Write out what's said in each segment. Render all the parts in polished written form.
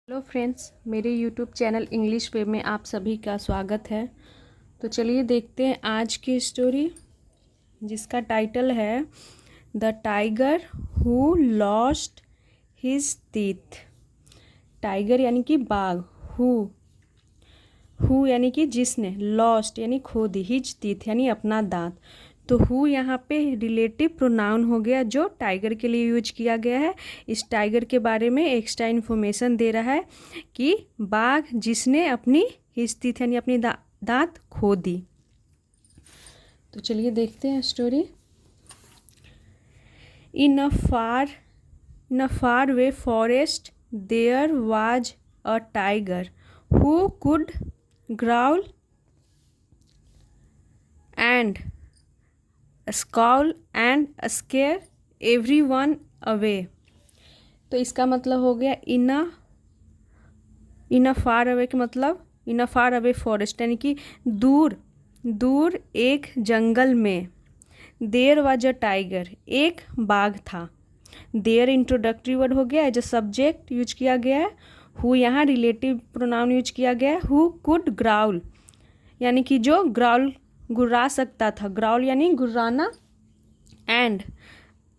Hello friends, मेरे YouTube channel English पे में आप सभी का स्वागत है। तो चलिए देखते हैं आज की स्टोरी, जिसका टाइटल है the tiger who lost his teeth. Tiger यानी कि बाघ, हु यानी कि जिसने, लॉस्ट यानी खो दी, हिज टीथ यानी अपना दांत। तो हु यहाँ पे रिलेटिव प्रोनाउन हो गया जो टाइगर के लिए यूज किया गया है। इस टाइगर के बारे में एक्स्ट्रा इन्फॉर्मेशन दे रहा है कि बाघ जिसने अपनी हिज टीथ यानी अपनी दांत खो दी। तो चलिए देखते हैं story. In a faraway forest there was a tiger who could growl and scowl and scare everyone away. तो इसका मतलब हो गया इन अ फार अवे के मतलब इन अ फार अवे फॉरेस्ट यानी कि दूर दूर एक जंगल में। देयर वाज अ टाइगर, एक बाघ था। देयर इंट्रोडक्टरी वर्ड हो गया, एज अ सब्जेक्ट यूज किया गया है। हु यहाँ रिलेटिव प्रोनाउन यूज किया गया है। हु कुड ग्राउल यानी कि जो ग्राउल गुर्रा सकता था, ग्राउल यानी गुर्राना। एंड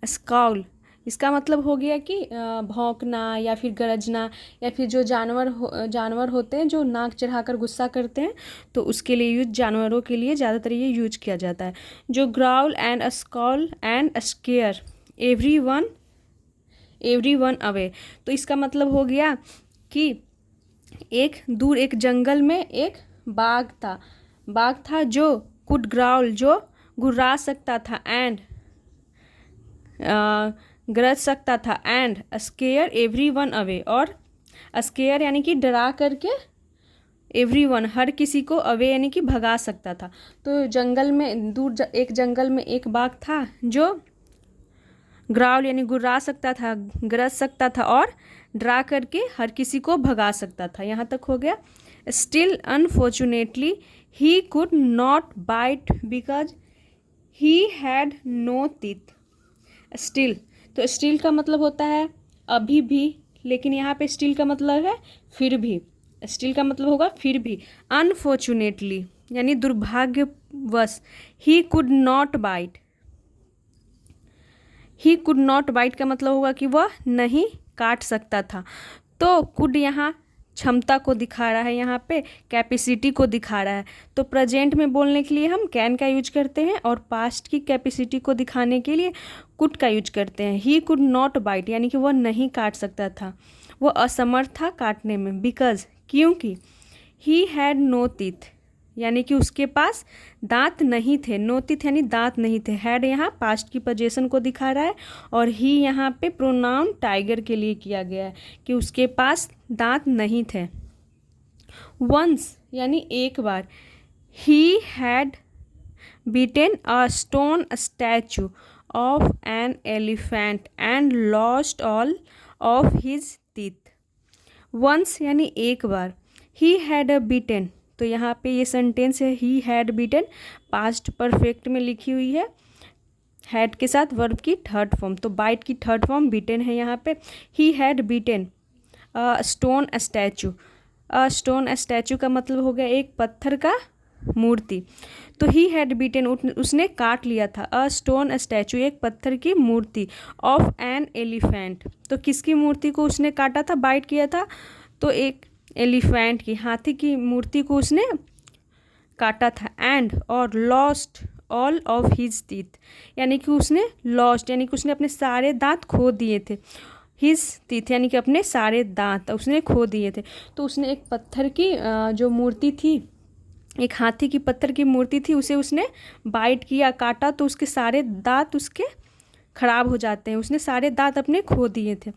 स्काउल इसका मतलब हो गया कि भौंकना या फिर गरजना, या फिर जो जानवर होते हैं जो नाक चढ़ाकर गुस्सा करते हैं, तो उसके लिए जानवरों के लिए ज़्यादातर ये यूज किया जाता है। जो growl and scowl and square every one away. तो इसका मतलब हो गया कि एक दूर एक जंगल में एक बाघ था जो कुड ग्राउल जो गुर्रा सकता था, एंड गरज सकता था, एंड स्केयर एवरीवन अवे, और स्केयर यानी कि डरा करके, एवरीवन हर किसी को, अवे यानी कि भगा सकता था। तो जंगल में एक जंगल में एक बाघ था जो ग्राउल यानी गुर्रा सकता था, गरज सकता था और डरा करके हर किसी को भगा सकता था। यहाँ तक हो गया। Still unfortunately he could not bite because he had no teeth. Still, तो स्टिल का मतलब होता है अभी भी, लेकिन यहाँ पे स्टिल का मतलब है फिर भी। स्टिल का मतलब होगा फिर भी। अनफॉर्चुनेटली यानी दुर्भाग्यवश। He could not bite, he could not bite का मतलब होगा कि वह नहीं काट सकता था। तो कुड यहाँ क्षमता को दिखा रहा है, यहाँ पे कैपेसिटी को दिखा रहा है। तो प्रेजेंट में बोलने के लिए हम कैन का यूज करते हैं, और पास्ट की कैपेसिटी को दिखाने के लिए कुड का यूज करते हैं। ही कुड नॉट बाइट यानी कि वह नहीं काट सकता था, वह असमर्थ था काटने में। बिकॉज क्योंकि ही हैड नो टीथ यानी कि उसके पास दांत नहीं थे। नो टीथ यानी दांत नहीं थे। हैड यहाँ पास्ट की पोजीशन को दिखा रहा है, और ही यहाँ पे प्रोनाउन टाइगर के लिए किया गया है कि उसके पास दांत नहीं थे। वंस यानी एक बार। He had beaten a stone statue of an elephant and lost all of his teeth. Once यानी एक बार। ही हैड अ बीटेन, तो यहाँ पे ये सेंटेंस है he had beaten, past perfect में लिखी हुई है, हैड के साथ वर्ब की थर्ड फॉर्म। तो बाइट की थर्ड फॉर्म बीटन है यहाँ पे। He had beaten stone statue. Stone statue का मतलब हो गया एक पत्थर का मूर्ति। तो ही हैड बीटन उसने काट लिया था, अ स्टोन स्टैचू एक पत्थर की मूर्ति, ऑफ एन एलिफेंट, तो किसकी मूर्ति को उसने काटा था, बाइट किया था, तो एक एलिफेंट की, हाथी की मूर्ति को उसने काटा था। एंड और lost all of his teeth यानी कि उसने लॉस्ट यानी कि उसने अपने सारे दांत खो दिए थे। हिज टीथ यानी कि अपने सारे दांत उसने खो दिए थे। तो उसने एक पत्थर की जो मूर्ति थी, एक हाथी की पत्थर की मूर्ति थी, उसे उसने बाइट किया, काटा, तो उसके सारे दांत उसके खराब हो जाते हैं। उसने सारे दांत अपने खो दिए थे।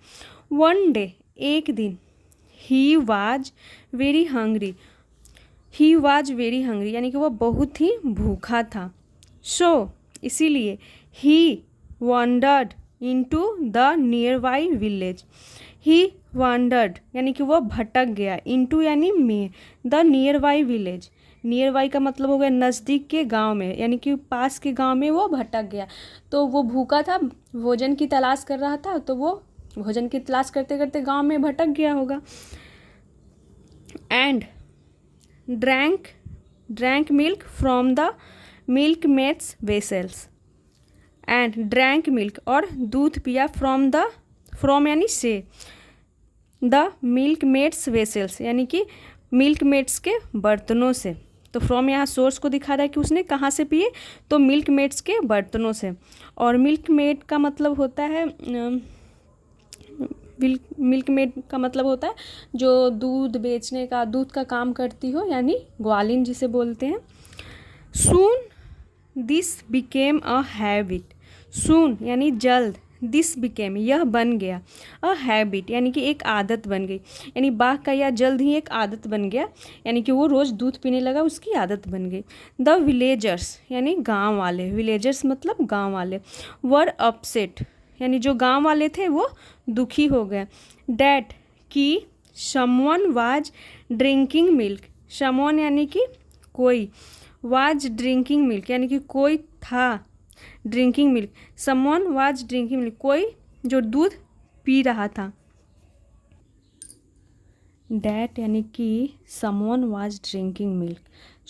वन डे एक दिन। He was very hungry, he was very hungry यानी कि वह बहुत ही भूखा था। सो इसीलिए he wandered into the nearby village. He wandered यानी कि वह भटक गया, इनटू यानी में, the nearby village. Nearby का मतलब हो गया नज़दीक के गांव में, यानी कि पास के गांव में वो भटक गया। तो वो भूखा था, भोजन की तलाश कर रहा था, तो वो भोजन की तलाश करते करते गांव में भटक गया होगा। And drank milk from the milk maids vessels. And drank milk और दूध पिया फ्रॉम यानी से द मिल्क मेड्स वेसल्स यानी कि मिल्क मेड्स के बर्तनों से। तो फ्रॉम यहाँ सोर्स को दिखा रहा है कि उसने कहाँ से पिए, तो मिल्क मेड्स के बर्तनों से। और मिल्क मेड का मतलब होता है मिल्क मेड का मतलब होता है जो दूध बेचने का, दूध का काम करती हो, यानी ग्वालिन जिसे बोलते हैं। Soon this became a habit. Soon यानी जल्द, दिस बिकेम यह बन गया, अ हैबिट यानी कि एक आदत बन गई, यानी बाघ का यह जल्द ही एक आदत बन गया, यानी कि वो रोज़ दूध पीने लगा, उसकी आदत बन गई। द विलेजर्स यानी गांव वाले, विलेजर्स मतलब गांव वाले, वर अपसेट यानी जो गांव वाले थे वो दुखी हो गए। डैट कि someone was drinking milk, someone यानी कि कोई, वाज ड्रिंकिंग मिल्क यानी कि कोई था drinking milk, someone was drinking milk कोई जो दूध पी रहा था। डैट यानी कि someone was drinking milk,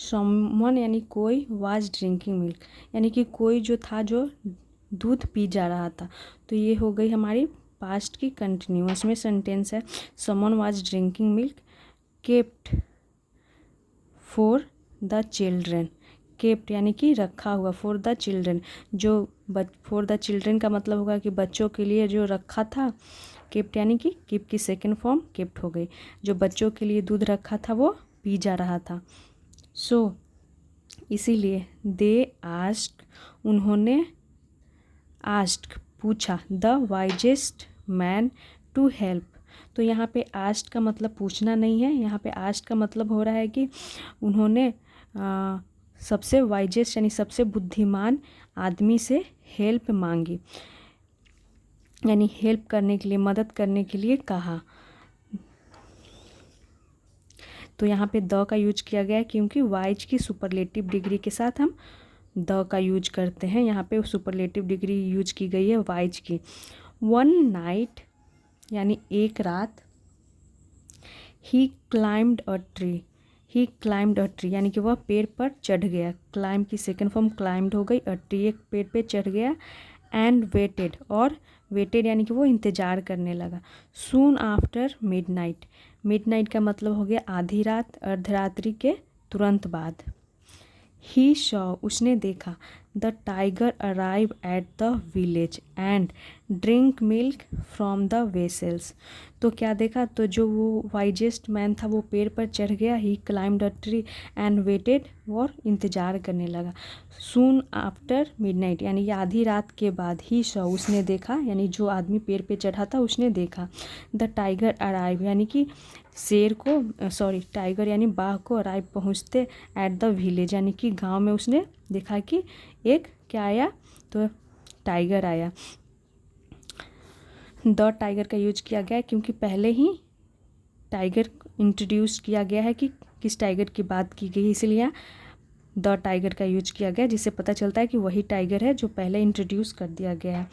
someone यानी कोई, वाज ड्रिंकिंग मिल्क यानी कि कोई जो था जो दूध पी जा रहा था। तो ये हो गई हमारी पास्ट की कंटिन्यूअस में सेंटेंस है। Someone was drinking milk kept for the children, kept यानी कि रखा हुआ, फॉर द चिल्ड्रेन जो फॉर द चिल्ड्रेन का मतलब होगा कि बच्चों के लिए जो रखा था। केप्ट यानी कि कीप की सेकेंड फॉर्म केप्ट हो गई, जो बच्चों के लिए दूध रखा था वो पी जा रहा था। सो इसीलिए दे आस्क्ड उन्होंने, आस्क्ड पूछा, the wisest man to help. तो यहाँ पे आस्क्ड का मतलब पूछना नहीं है, यहाँ पे आस्क्ड का मतलब हो रहा है कि उन्होंने सबसे वाइजेस्ट यानी सबसे बुद्धिमान आदमी से हेल्प मांगी, यानी हेल्प करने के लिए, मदद करने के लिए कहा। तो यहाँ पे द का यूज किया गया है क्योंकि वाइज की सुपरलेटिव डिग्री के साथ हम द का यूज करते हैं। यहाँ पे सुपरलेटिव डिग्री यूज की गई है वाइज की। वन नाइट यानी एक रात, he climbed a tree, he climbed a tree यानी कि वह पेड़ पर चढ़ गया, क्लाइम की सेकेंड फॉर्म क्लाइम्ड हो गई, अ ट्री एक पेड़ पे चढ़ गया। एंड वेटेड और वेटेड यानी कि वो इंतज़ार करने लगा। सून आफ्टर मिडनाइट, मिडनाइट का मतलब हो गया आधी रात, अर्धरात्रि के तुरंत बाद। ही शॉ उसने देखा, the tiger arrive at the village and drink milk from the vessels. तो क्या देखा, तो जो वो वाइजेस्ट मैन था वो पेड़ पर चढ़ गया, he climbed a tree and waited और इंतज़ार करने लगा। सून आफ्टर मिडनाइट यानी कि आधी रात के बाद, ही शॉ उसने देखा यानी जो आदमी पेड़ पे चढ़ा था उसने देखा, द टाइगर अराइव यानी कि शेर को, सॉरी टाइगर यानी बाघ को अराइव पहुँचते एट द विलेज यानी कि गांव में उसने देखा कि एक क्या आया, तो टाइगर आया। द टाइगर का यूज किया गया है क्योंकि पहले ही टाइगर इंट्रोड्यूस किया गया है कि किस टाइगर की बात की गई, इसलिए द टाइगर का यूज किया गया, जिससे पता चलता है कि वही टाइगर है जो पहले इंट्रोड्यूस कर दिया गया है।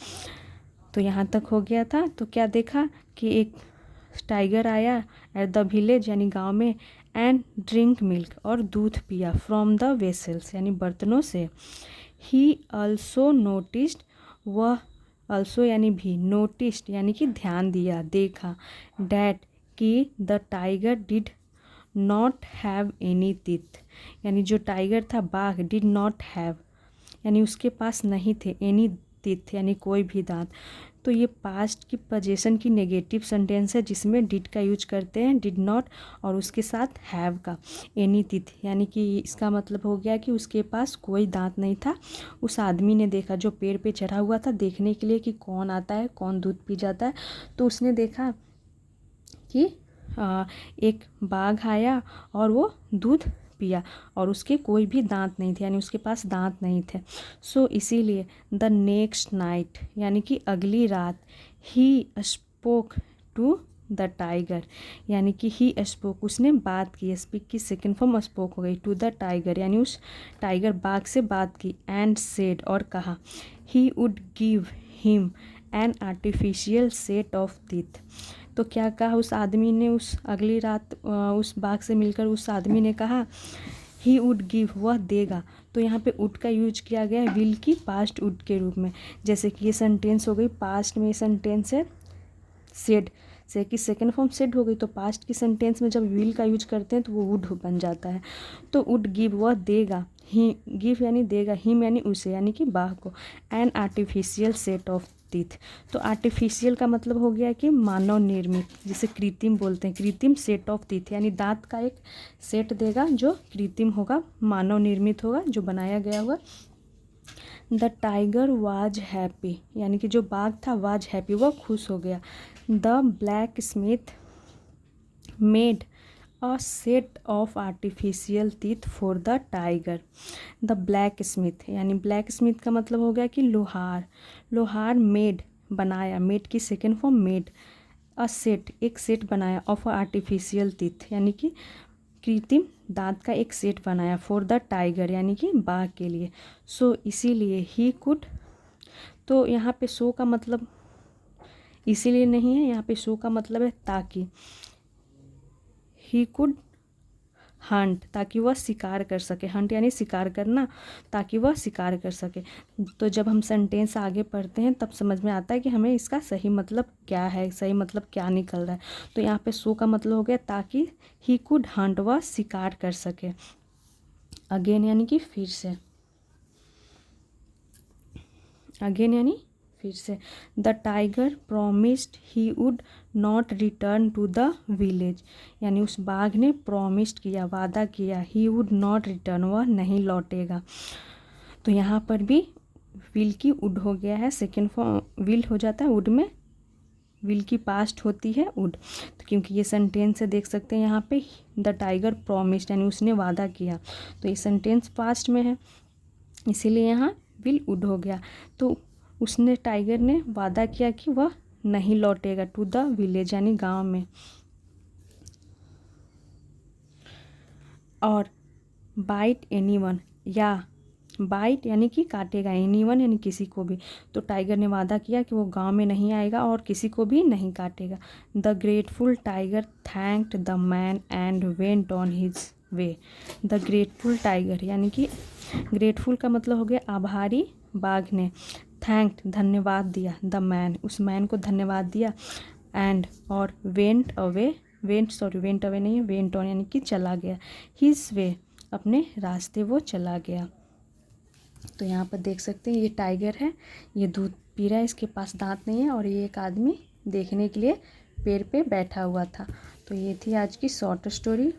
तो यहाँ तक हो गया था। तो क्या देखा कि एक टाइगर आया एट द विलेज यानी गांव में, एंड ड्रिंक मिल्क और दूध पिया, फ्रॉम द वेसल्स यानी बर्तनों से। ही ऑल्सो नोटिस्ड वह, ऑल्सो यानी भी, नोटिस्ड यानी कि ध्यान दिया, देखा, डैट कि the tiger did not have any teeth यानी जो टाइगर था बाघ, डिड नॉट हैव यानी उसके पास नहीं थे, एनी टीथ यानी कोई भी दांत। तो ये पास्ट की पोजीशन की नेगेटिव सेंटेंस है जिसमें डिड का यूज करते हैं, डिड नॉट और उसके साथ हैव का, एनी टीथ यानी कि इसका मतलब हो गया कि उसके पास कोई दांत नहीं था। उस आदमी ने देखा जो पेड़ पे चढ़ा हुआ था देखने के लिए कि कौन आता है, कौन दूध पी जाता है। तो उसने देखा कि एक बाघ आया और वो दूध पिया और उसके कोई भी दांत नहीं थे यानी उसके पास दांत नहीं थे। सो इसीलिए द नेक्स्ट नाइट यानी कि अगली रात, he spoke to the tiger यानी कि ही स्पोक उसने बात की, स्पीक की सेकेंड फॉर्म स्पोक हो गई, टू द टाइगर यानी उस टाइगर बाघ से बात की, एंड सेड और कहा, he would give him an artificial set of teeth. तो क्या कहा उस आदमी ने, उस अगली रात उस बाघ से मिलकर उस आदमी ने कहा ही वुड गिव, वह देगा। तो यहाँ पे वुड का यूज किया गया है विल की पास्ट वुड के रूप में। जैसे कि ये सेंटेंस हो गई, पास्ट में सेंटेंस है सेड से की सेकेंड फॉर्म सेड हो गई, तो पास्ट की सेंटेंस में जब विल का यूज करते हैं तो वो वुड बन जाता है। तो वुड गिव, वह देगा, ही गिव यानी देगा, हिम यानी उसे यानी कि बाघ को, an artificial set of teeth. तो आर्टिफिशियल का मतलब हो गया कि मानव निर्मित, जिसे कृत्रिम बोलते हैं, कृत्रिम सेट ऑफ टीथ यानी दांत का एक सेट देगा जो कृत्रिम होगा, मानव निर्मित होगा, जो बनाया गया होगा। द टाइगर वाज हैप्पी, यानी कि जो बाघ था वाज हैप्पी, वह खुश हो गया। The black Smith made a set of artificial teeth for the tiger. The black Smith यानी ब्लैक स्मिथ का मतलब हो गया कि लोहार, लोहार मेड बनाया, मेड की second form made, a set एक सेट बनाया, ऑफ आर्टिफिशियल टीथ यानी कि कृत्रिम दांत का एक सेट बनाया, फॉर द टाइगर यानी कि बाघ के लिए। सो इसीलिए ही कुड, तो यहाँ पे सो का मतलब इसीलिए नहीं है, यहाँ पे सो का मतलब है ताकि, ही कुड हंट ताकि वह शिकार कर सके, हंट यानी शिकार करना, ताकि वह शिकार कर सके। तो जब हम सेंटेंस आगे पढ़ते हैं तब समझ में आता है कि हमें इसका सही मतलब क्या है, सही मतलब क्या निकल रहा है। तो यहाँ पे सो का मतलब हो गया ताकि, ही कुड हंट वह शिकार कर सके, अगेन यानी कि फिर से, अगेन यानी फिर से। The tiger promised he would not return to the village, यानी उस बाघ ने प्रोमिस्ड किया, वादा किया, ही वुड नॉट रिटर्न वह नहीं लौटेगा। तो यहाँ पर भी विल की वुड हो गया है, सेकेंड फॉर्म विल हो जाता है, वुड में विल की पास्ट होती है वुड। तो क्योंकि ये सेंटेंस है देख सकते हैं यहाँ पे, द टाइगर प्रोमिस्ड यानी उसने वादा किया, तो ये सेंटेंस पास्ट में है इसीलिए यहाँ विल वुड हो गया। तो उसने टाइगर ने वादा किया कि वह नहीं लौटेगा टू द विलेज यानी गांव में। और बाइट एनीवन, या बाइट यानी कि काटेगा, एनीवन यानी किसी को भी। तो टाइगर ने वादा किया कि वो गांव में नहीं आएगा और किसी को भी नहीं काटेगा। The grateful tiger thanked the man and went on his way. The grateful tiger यानी कि ग्रेटफुल का मतलब हो गया आभारी, बाघ ने थैंक्ड धन्यवाद दिया, द मैन उस मैन को धन्यवाद दिया, एंड और वेंट अवे, वेंट अवे नहीं है, वेंट ऑन यानी कि चला गया, हिज वे अपने रास्ते वो चला गया। तो यहाँ पर देख सकते हैं ये टाइगर है, ये दूध पी रहा है, इसके पास दांत नहीं है, और ये एक आदमी देखने के लिए पेड़ पे बैठा हुआ था। तो ये थी आज की शॉर्ट स्टोरी।